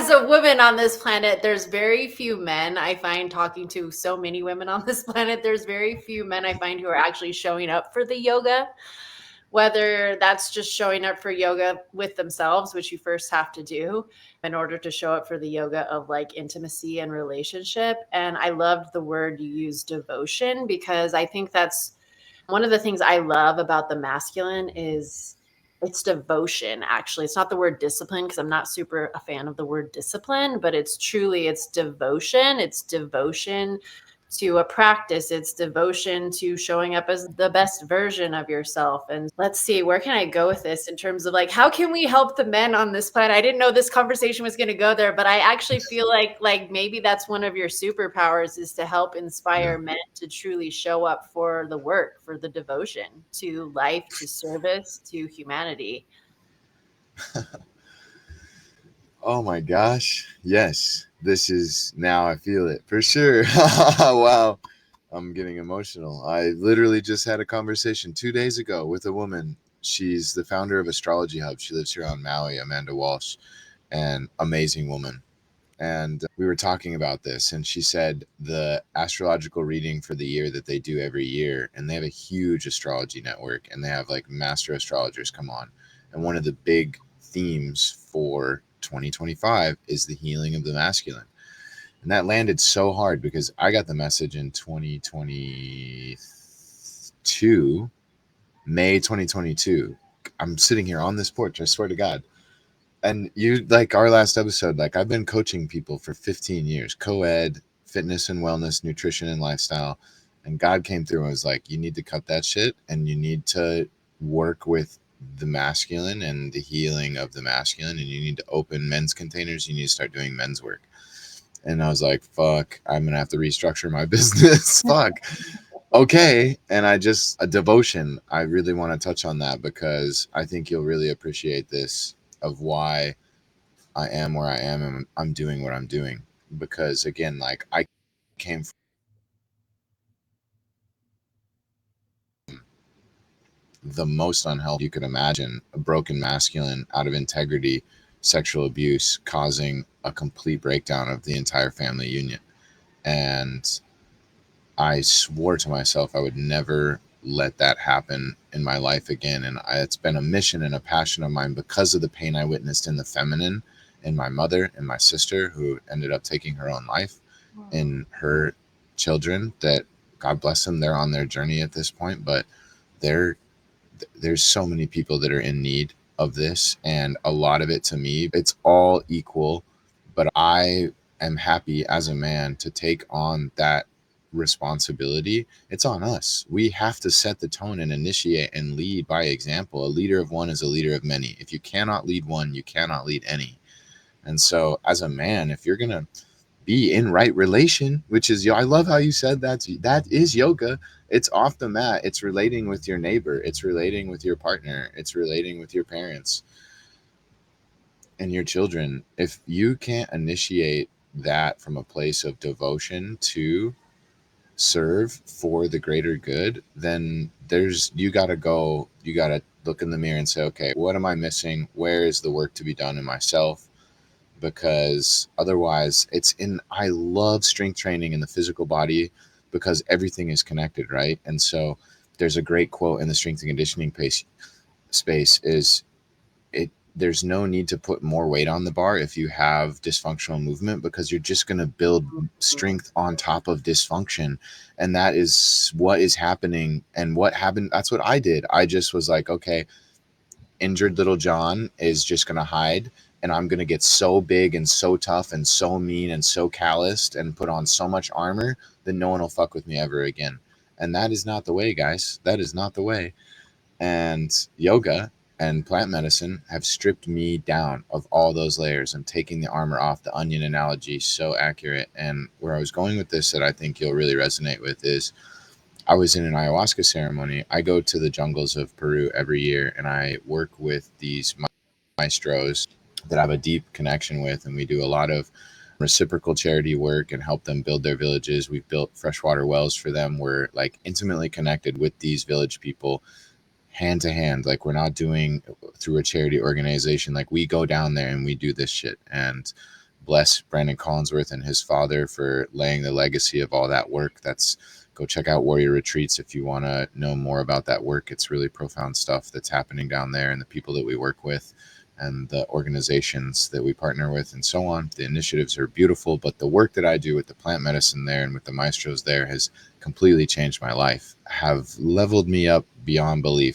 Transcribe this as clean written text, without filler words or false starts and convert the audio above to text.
as a woman on this planet, there's very few men. I find talking to so many women on this planet, there's very few men I find who are actually showing up for the yoga, whether that's just showing up for yoga with themselves, which you first have to do in order to show up for the yoga of like intimacy and relationship. And I loved the word you used, devotion, because I think that's one of the things I love about the masculine is it's devotion. Actually, it's not the word discipline, because I'm not super a fan of the word discipline, but it's devotion. It's devotion to a practice. It's devotion to showing up as the best version of yourself. And let's see, where can I go with this in terms of like, how can we help the men on this planet? I didn't know this conversation was going to go there, but I actually feel like maybe that's one of your superpowers, is to help Yeah. inspire men to truly show up for the work, for the devotion to life, to service, to humanity. Oh my gosh. Yes. This is now I feel it for sure. Wow. I'm getting emotional. I literally just had a conversation 2 days ago with a woman. She's the founder of Astrology Hub. She lives here on Maui, Amanda Walsh, an amazing woman. And we were talking about this, and she said the astrological reading for the year that they do every year, and they have a huge astrology network, and they have like master astrologers come on. And one of the big themes for 2025 is the healing of the masculine. And that landed so hard because I got the message in 2022, May 2022. I'm sitting here on this porch, I swear to God. And you, like our last episode, like I've been coaching people for 15 years, co-ed, fitness and wellness, nutrition and lifestyle. And God came through and was like, you need to cut that shit and you need to work with the masculine and the healing of the masculine. And you need to open men's containers. You need to start doing men's work. And I was like, fuck, I'm going to have to restructure my business. Fuck. Okay. And a devotion, I really want to touch on that because I think you'll really appreciate this of why I am where I am and I'm doing what I'm doing. Because again, like I came from the most unhealthy you could imagine, a broken masculine out of integrity, sexual abuse, causing a complete breakdown of the entire family union. And I swore to myself I would never let that happen in my life again. And it's been a mission and a passion of mine because of the pain I witnessed in the feminine, in my mother and my sister, who ended up taking her own life, in her children. That God bless them, they're on their journey at this point, but they're there's so many people that are in need of this, and a lot of it to me, it's all equal. But I am happy as a man to take on that responsibility. It's on us. We have to set the tone and initiate and lead by example. A leader of one is a leader of many. If you cannot lead one, you cannot lead any. And so as a man, if you're going to be in right relation, which is, I love how you said that is yoga. It's off the mat. It's relating with your neighbor. It's relating with your partner. It's relating with your parents and your children. If you can't initiate that from a place of devotion to serve for the greater good, then you got to go, you got to look in the mirror and say, okay, what am I missing? Where is the work to be done in myself? Because otherwise I love strength training in the physical body because everything is connected, right? And so there's a great quote in the strength and conditioning space is it there's no need to put more weight on the bar if you have dysfunctional movement, because you're just going to build strength on top of dysfunction. And that is what is happening. And what happened, that's what I did. I just was like, okay, injured little John is just going to hide, and I'm going to get so big and so tough and so mean and so calloused and put on so much armor that no one will fuck with me ever again. And that is not the way, guys. That is not the way. And yoga and plant medicine have stripped me down of all those layers and taking the armor off. The onion analogy, so accurate. And where I was going with this that I think you'll really resonate with is I was in an ayahuasca ceremony. I go to the jungles of Peru every year and I work with these maestros that I have a deep connection with. And we do a lot of reciprocal charity work and help them build their villages. We've built freshwater wells for them. We're like intimately connected with these village people hand to hand. Like we're not doing through a charity organization. Like we go down there and we do this shit. And bless Brandon Collinsworth and his father for laying the legacy of all that work. Go check out Warrior Retreats if you want to know more about that work. It's really profound stuff that's happening down there, and the people that we work with and the organizations that we partner with and so on. The initiatives are beautiful, but the work that I do with the plant medicine there and with the maestros there has completely changed my life, have leveled me up beyond belief.